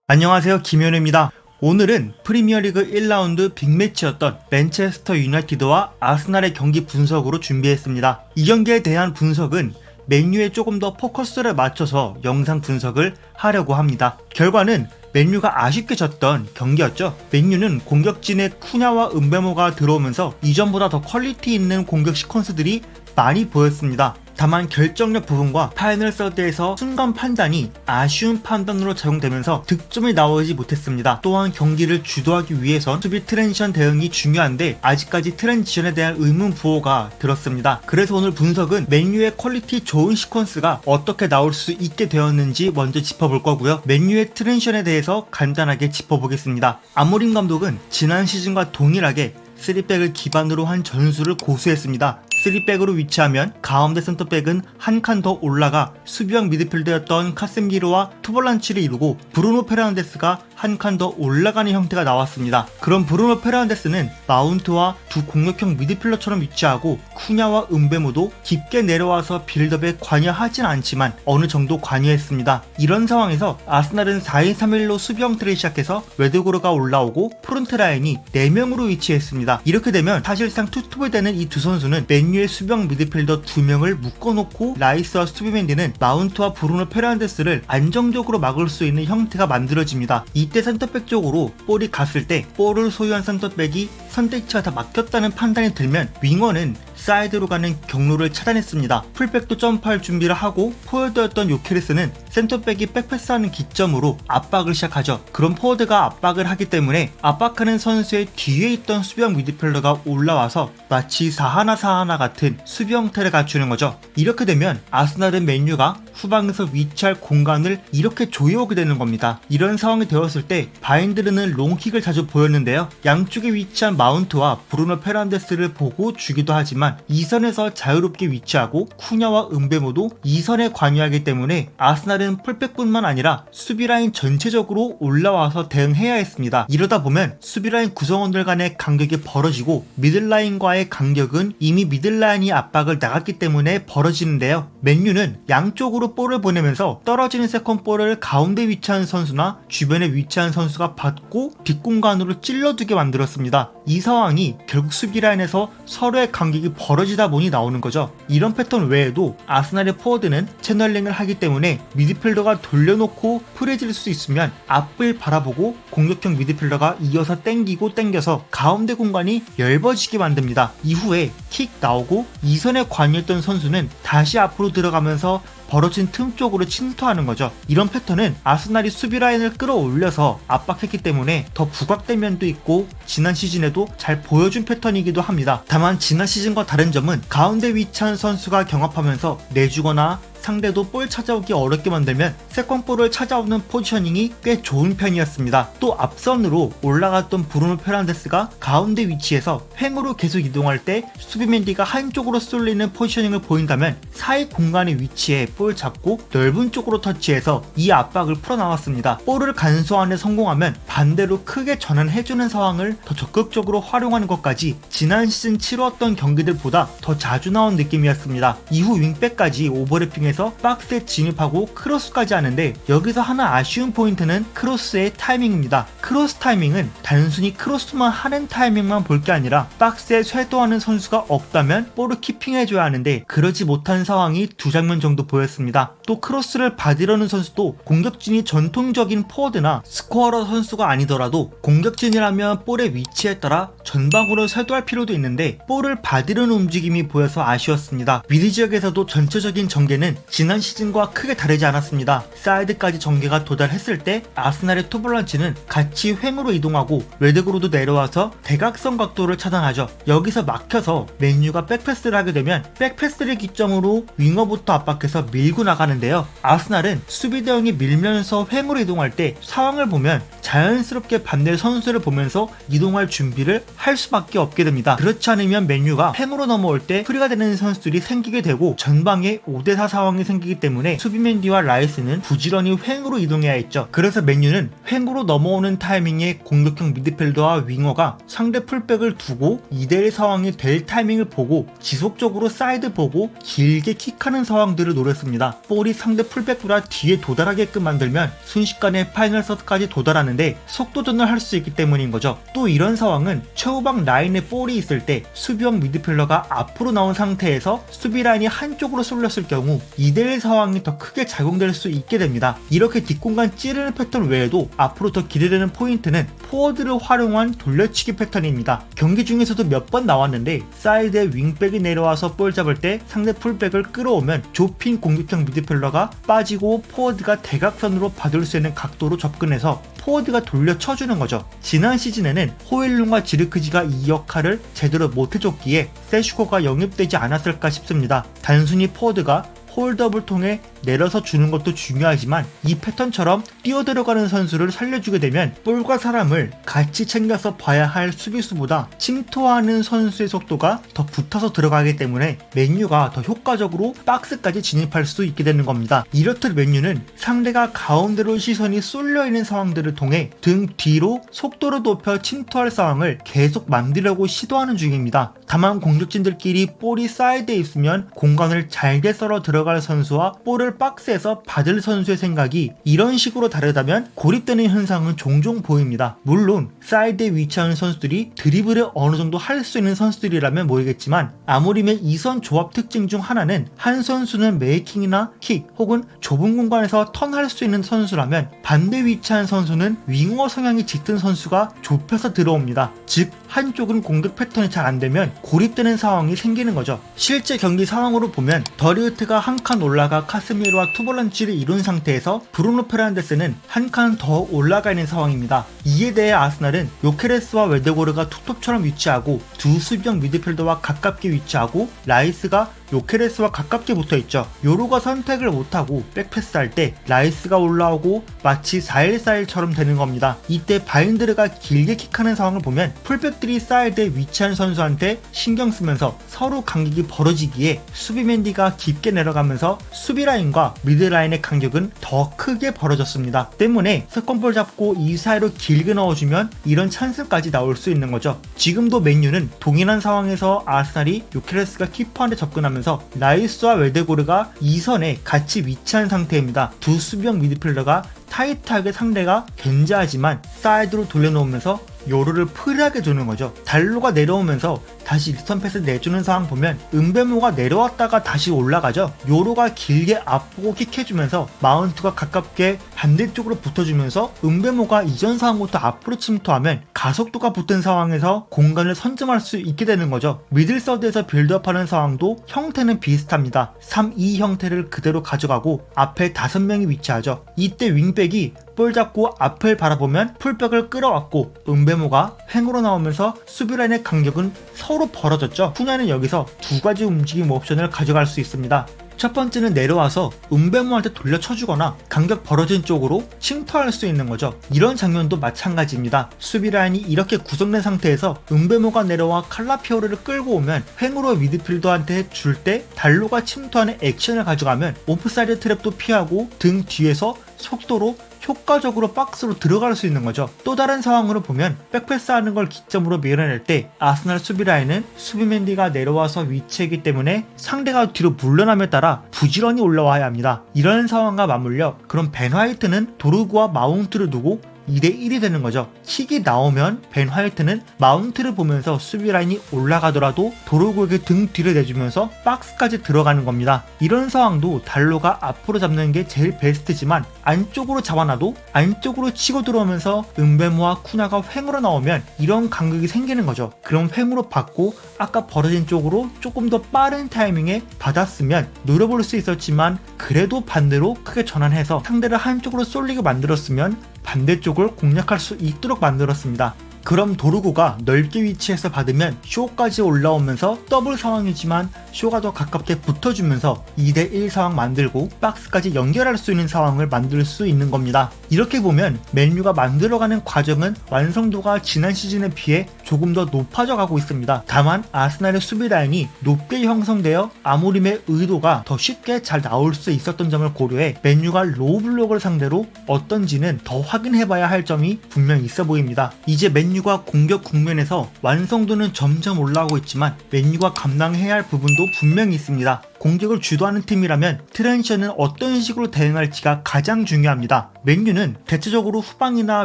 안녕하세요, 김현우입니다. 오늘은 프리미어리그 1라운드 빅매치였던 맨체스터 유나이티드와 아스날의 경기 분석으로 준비했습니다. 이 경기에 대한 분석은 맨유에 조금 더 포커스를 맞춰서 영상 분석을 하려고 합니다. 결과는 맨유가 아쉽게 졌던 경기였죠. 맨유는 공격진에 쿠냐와 은베모가 들어오면서 이전보다 더 퀄리티 있는 공격 시퀀스들이 많이 보였습니다. 다만 결정력 부분과 파이널 서드에서 순간 판단이 아쉬운 판단으로 작용되면서 득점이 나오지 못했습니다. 또한 경기를 주도하기 위해선 수비 트랜지션 대응이 중요한데 아직까지 트랜지션에 대한 의문 부호가 들었습니다. 그래서 오늘 분석은 맨유의 퀄리티 좋은 시퀀스가 어떻게 나올 수 있게 되었는지 먼저 짚어볼 거고요. 맨유의 트랜지션에 대해서 간단하게 짚어보겠습니다. 아모린 감독은 지난 시즌과 동일하게 3백을 기반으로 한 전술을 고수했습니다. 3백으로 위치하면 가운데 센터백은 한 칸 더 올라가 수비형 미드필더였던 카셈미로와 투볼란치를 이루고 브루노 페르난데스가 한 칸 더 올라가는 형태가 나왔습니다. 그럼 브루노 페르난데스는 마운트와 두 공격형 미드필더처럼 위치하고 쿠냐와 은베모도 깊게 내려와서 빌드업에 관여하진 않지만 어느 정도 관여했습니다. 이런 상황에서 아스날은 4-2-3-1로 수비 형태를 시작해서 웨드고르가 올라오고 프론트 라인이 4명으로 위치했습니다. 이렇게 되면 사실상 투톱이 되는 이 두 선수는 맨유의 수비형 미드필더 2명을 묶어놓고 라이스와 수비맨디는 마운트와 브루노 페르난데스를 안정적으로 막을 수 있는 형태가 만들어집니다. 이때 센터백 쪽으로 볼이 갔을 때 볼을 소유한 센터백이 선택지가 다 막혔다는 판단이 들면 윙어는 사이드로 가는 경로를 차단했습니다. 풀백도 점프할 준비를 하고 포워드였던 요케레스는 센터백이 백패스하는 기점으로 압박을 시작하죠. 그럼 포워드가 압박을 하기 때문에 압박하는 선수의 뒤에 있던 수비형 미드필더가 올라와서 마치 4-1-4-1 같은 수비 형태를 갖추는 거죠. 이렇게 되면 아스날은 맨유가 후방에서 위치할 공간을 이렇게 조여오게 되는 겁니다. 이런 상황이 되었을 때 바인드르는 롱킥을 자주 보였는데요. 양쪽에 위치한 마운트와 브루노 페르난데스를 보고 주기도 하지만 2선에서 자유롭게 위치하고 쿠냐와 은베모도 2선에 관여하기 때문에 아스날은 풀백뿐만 아니라 수비라인 전체적으로 올라와서 대응해야 했습니다. 이러다 보면 수비라인 구성원들 간의 간격이 벌어지고 미들라인과의 간격은 이미 미들라인이 압박을 나갔기 때문에 벌어지는데요. 맨유는 양쪽으로 볼을 보내면서 떨어지는 세컨볼을 가운데 위치한 선수나 주변에 위치한 선수가 받고 뒷공간으로 찔러두게 만들었습니다. 이 상황이 결국 수비라인에서 서로의 간격이 벌어지다 보니 나오는 거죠. 이런 패턴 외에도 아스날의 포워드는 채널링을 하기 때문에 미드필더가 돌려놓고 프레질 수 있으면 앞을 바라보고 공격형 미드필더가 이어서 땡겨서 가운데 공간이 얇아지게 만듭니다. 이후에 킥 나오고 2선에 관여했던 선수는 다시 앞으로 들어가면서 벌어진 틈 쪽으로 침투하는 거죠. 이런 패턴은 아스날이 수비 라인을 끌어올려서 압박했기 때문에 더 부각된 면도 있고 지난 시즌에도 잘 보여준 패턴이기도 합니다. 다만 지난 시즌과 다른 점은 가운데 위치한 선수가 경합하면서 내주거나 상대도 볼 찾아오기 어렵게 만들면 세컨볼을 찾아오는 포지셔닝이 꽤 좋은 편이었습니다. 또 앞선으로 올라갔던 브루노 페르난데스가 가운데 위치에서 횡으로 계속 이동할 때 수비맨디가 한쪽으로 쏠리는 포지셔닝을 보인다면 사이 공간의 위치에 볼 잡고 넓은 쪽으로 터치해서 이 압박을 풀어나왔습니다. 볼을 간소화에 성공하면 반대로 크게 전환해주는 상황을 더 적극적으로 활용하는 것까지 지난 시즌 치루었던 경기들보다 더 자주 나온 느낌이었습니다. 이후 윙백까지 오버래핑해 박스에 진입하고 크로스까지 하는데 여기서 하나 아쉬운 포인트는 크로스의 타이밍입니다. 크로스 타이밍은 단순히 크로스만 하는 타이밍만 볼 게 아니라 박스에 쇄도하는 선수가 없다면 볼을 키핑해줘야 하는데 그러지 못한 상황이 두 장면 정도 보였습니다. 또 크로스를 받으려는 선수도 공격진이 전통적인 포워드나 스코어러 선수가 아니더라도 공격진이라면 볼의 위치에 따라 전방으로 쇄도할 필요도 있는데 볼을 받으려는 움직임이 보여서 아쉬웠습니다. 미드 지역에서도 전체적인 전개는 지난 시즌과 크게 다르지 않았습니다. 사이드까지 전개가 도달했을 때 아스날의 투볼란치는 같이 횡으로 이동하고 웨드그로도 내려와서 대각선 각도를 차단하죠. 여기서 막혀서 맨유가 백패스를 하게 되면 백패스를 기점으로 윙어부터 압박해서 밀고 나가는데요. 아스날은 수비 대응이 밀면서 횡으로 이동할 때 상황을 보면 자연스럽게 반대 선수를 보면서 이동할 준비를 할 수밖에 없게 됩니다. 그렇지 않으면 맨유가 횡으로 넘어올 때 프리가 되는 선수들이 생기게 되고 전방에 5대4 상황이 생기기 때문에 수비맨디와 라이스는 부지런히 횡으로 이동해야 했죠. 그래서 맨유는 횡으로 넘어오는 타이밍에 공격형 미드필더와 윙어가 상대 풀백을 두고 2대1 상황이 될 타이밍을 보고 지속적으로 사이드 보고 길게 킥하는 상황들을 노렸습니다. 아무리 상대 풀백보다 뒤에 도달하게끔 만들면 순식간에 파이널 서드까지 도달하는데 속도전을 할 수 있기 때문인 거죠. 또 이런 상황은 최후방 라인에 볼이 있을 때 수비형 미드필더가 앞으로 나온 상태에서 수비 라인이 한쪽으로 쏠렸을 경우 2대1 상황이 더 크게 작용될 수 있게 됩니다. 이렇게 뒷공간 찌르는 패턴 외에도 앞으로 더 기대되는 포인트는 포워드를 활용한 돌려치기 패턴입니다. 경기 중에서도 몇 번 나왔는데 사이드에 윙백이 내려와서 볼 잡을 때 상대 풀백을 끌어오면 좁힌 공격형 미드필더가 빠지고 포워드가 대각선으로 받을 수 있는 각도로 접근해서 포워드가 돌려쳐주는 거죠. 지난 시즌에는 호일룬과 지르크지가 이 역할을 제대로 못해줬기에 세슈코가 영입되지 않았을까 싶습니다. 단순히 포워드가 홀드업을 통해 내려서 주는 것도 중요하지만 이 패턴처럼 뛰어들어가는 선수를 살려주게 되면 볼과 사람을 같이 챙겨서 봐야 할 수비수보다 침투하는 선수의 속도가 더 붙어서 들어가기 때문에 맨유가 더 효과적으로 박스까지 진입할 수 있게 되는 겁니다. 이렇듯 맨유는 상대가 가운데로 시선이 쏠려있는 상황들을 통해 등 뒤로 속도를 높여 침투할 상황을 계속 만들려고 시도하는 중입니다. 다만 공격진들끼리 볼이 사이드에 있으면 공간을 잘게 썰어 들어갈 선수와 볼을 박스에서 받을 선수의 생각이 이런 식으로 다르다면 고립되는 현상은 종종 보입니다. 물론 사이드에 위치하는 선수들이 드리블을 어느 정도 할 수 있는 선수들이라면 모르겠지만 아무리면 이선 조합 특징 중 하나는 한 선수는 메이킹이나 킥 혹은 좁은 공간에서 턴할 수 있는 선수라면 반대 위치한 선수는 윙어 성향이 짙은 선수가 좁혀서 들어옵니다. 즉 한쪽은 공격 패턴이 잘 안되면 고립되는 상황이 생기는 거죠. 실제 경기 상황으로 보면 더리우트가 한 칸 올라가 카스미르와 투볼런치를 이룬 상태에서 브루노 페르난데스는 한 칸 더 올라가 있는 상황입니다. 이에 대해 아스날은 요케레스와 웨데고르가 투톱처럼 위치하고 두 수비형 미드필더와 가깝게 위치하고 라이스가 요케레스와 가깝게 붙어있죠. 요로가 선택을 못하고 백패스할 때 라이스가 올라오고 마치 4-1-4-1처럼 되는 겁니다. 이때 바인드르가 길게 킥하는 상황을 보면 풀백들이 사이드에 위치한 선수한테 신경 쓰면서 서로 간격이 벌어지기에 수비 맨디가 깊게 내려가면서 수비 라인과 미드 라인의 간격은 더 크게 벌어졌습니다. 때문에 세컨볼 잡고 이 사이로 길게 넣어주면 이런 찬스까지 나올 수 있는 거죠. 지금도 맨유는 동일한 상황에서 아스날이 요케레스가 키퍼한테 접근하면서 라이스와 웨데고르가 2선에 같이 위치한 상태입니다. 두 수비형 미드필더가 타이트하게 상대가 견제하지만 사이드로 돌려놓으면서 요로를 프리하게 주는 거죠. 달로가 내려오면서 다시 리턴 패스 내주는 상황 보면 은베모가 내려왔다가 다시 올라가죠. 요로가 길게 앞보고 킥해주면서 마운트가 가깝게 반대쪽으로 붙어주면서 은베모가 이전 상황부터 앞으로 침투하면 가속도가 붙은 상황에서 공간을 선점할 수 있게 되는 거죠. 미들서드에서 빌드업하는 상황도 형태는 비슷합니다. 3-2 형태를 그대로 가져가고 앞에 5명이 위치하죠. 이때 윙백이 볼 잡고 앞을 바라보면 풀백을 끌어왔고 은베모가 횡으로 나오면서 수비라인의 간격은 서로 벌어졌죠. 후냐는 여기서 두 가지 움직임 옵션을 가져갈 수 있습니다. 첫 번째는 내려와서 은베모한테 돌려쳐주거나 간격 벌어진 쪽으로 침투할 수 있는 거죠. 이런 장면도 마찬가지입니다. 수비 라인이 이렇게 구성된 상태에서 은베모가 내려와 칼라피오르를 끌고 오면 횡으로 미드필더한테 줄 때 달로가 침투하는 액션을 가져가면 오프사이드 트랩도 피하고 등 뒤에서 속도로 효과적으로 박스로 들어갈 수 있는 거죠. 또 다른 상황으로 보면 백패스하는 걸 기점으로 밀어낼 때 아스날 수비 라인은 수비 맨디가 내려와서 위치하기 때문에 상대가 뒤로 물러남에 따라 부지런히 올라와야 합니다. 이런 상황과 맞물려 그럼 벤 화이트는 도르구와 마운트를 두고 2대1이 되는 거죠. 킥이 나오면 벤 화이트는 마운트를 보면서 수비 라인이 올라가더라도 도르구에게 등 뒤를 내주면서 박스까지 들어가는 겁니다. 이런 상황도 달로가 앞으로 잡는 게 제일 베스트지만 안쪽으로 잡아놔도 안쪽으로 치고 들어오면서 은베모와 쿠나가 횡으로 나오면 이런 간격이 생기는 거죠. 그럼 횡으로 받고 아까 벌어진 쪽으로 조금 더 빠른 타이밍에 받았으면 노려볼 수 있었지만 그래도 반대로 크게 전환해서 상대를 한쪽으로 쏠리게 만들었으면 반대쪽을 공략할 수 있도록 만들었습니다. 그럼 도르구가 넓게 위치해서 받으면 쇼까지 올라오면서 더블 상황이지만 쇼가 더 가깝게 붙어주면서 2대1 상황 만들고 박스까지 연결할 수 있는 상황을 만들 수 있는 겁니다. 이렇게 보면 맨유가 만들어가는 과정은 완성도가 지난 시즌에 비해 조금 더 높아져 가고 있습니다. 다만 아스날의 수비 라인이 높게 형성되어 아모림의 의도가 더 쉽게 잘 나올 수 있었던 점을 고려해 맨유가 로우 블록을 상대로 어떤지는 더 확인해봐야 할 점이 분명히 있어 보입니다. 이제 맨유가 공격 국면에서 완성도는 점점 올라오고 있지만 맨유가 감당해야 할 부분도 분명히 있습니다. 공격을 주도하는 팀이라면 트랜지션은 어떤 식으로 대응할지가 가장 중요합니다. 맨유는 대체적으로 후방이나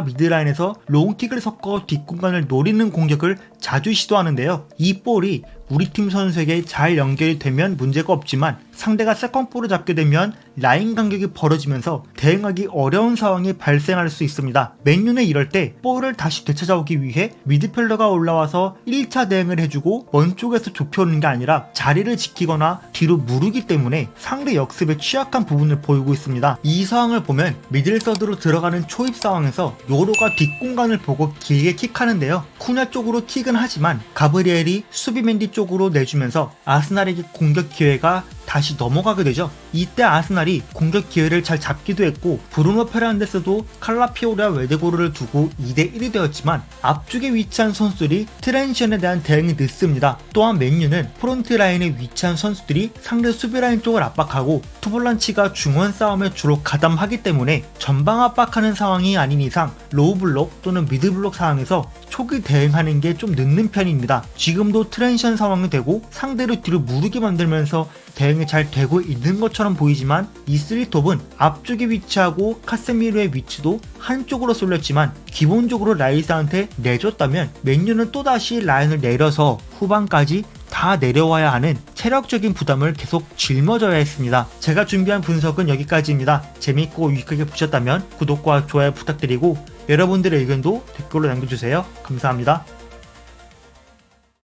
미드라인에서 롱킥을 섞어 뒷공간을 노리는 공격을 자주 시도하는데요. 이 볼이 우리 팀 선수에게 잘 연결이 되면 문제가 없지만 상대가 세컨볼을 잡게 되면 라인 간격이 벌어지면서 대응하기 어려운 상황이 발생할 수 있습니다. 맨유는 이럴 때 볼을 다시 되찾아오기 위해 미드필더가 올라와서 1차 대응을 해주고 먼 쪽에서 좁혀오는 게 아니라 자리를 지키거나 뒤로 무르기 때문에 상대 역습에 취약한 부분을 보이고 있습니다. 이 상황을 보면 미들서드로 들어가는 초입 상황에서 요로가 뒷공간을 보고 길게 킥하는데요. 쿠냐 쪽으로 킥은 하지만 가브리엘이 수비맨디 쪽으로 내주면서 아스날에게 공격 기회가 다시 넘어가게 되죠. 이때 아스날이 공격 기회를 잘 잡기도 했고 브루노 페르난데스도 칼라피오리와 웨데고르를 두고 2대1이 되었지만 앞쪽에 위치한 선수들이 트랜지션에 대한 대응이 늦습니다. 또한 맨유는 프론트 라인에 위치한 선수들이 상대 수비 라인 쪽을 압박하고 투볼란치가 중원 싸움에 주로 가담하기 때문에 전방 압박하는 상황이 아닌 이상 로우 블록 또는 미드 블록 상황에서 초기 대응하는 게 좀 늦는 편입니다. 지금도 트랜지션 상황이 되고 상대를 뒤로 무르게 만들면서 대응이 잘 되고 있는 것처럼 보이지만 이 3톱은 앞쪽에 위치하고 카세미르의 위치도 한쪽으로 쏠렸지만 기본적으로 라이스한테 내줬다면 맨유는 또다시 라인을 내려서 후반까지 다 내려와야 하는 체력적인 부담을 계속 짊어져야 했습니다. 제가 준비한 분석은 여기까지입니다. 재밌고 유익하게 보셨다면 구독과 좋아요 부탁드리고 여러분들의 의견도 댓글로 남겨주세요. 감사합니다.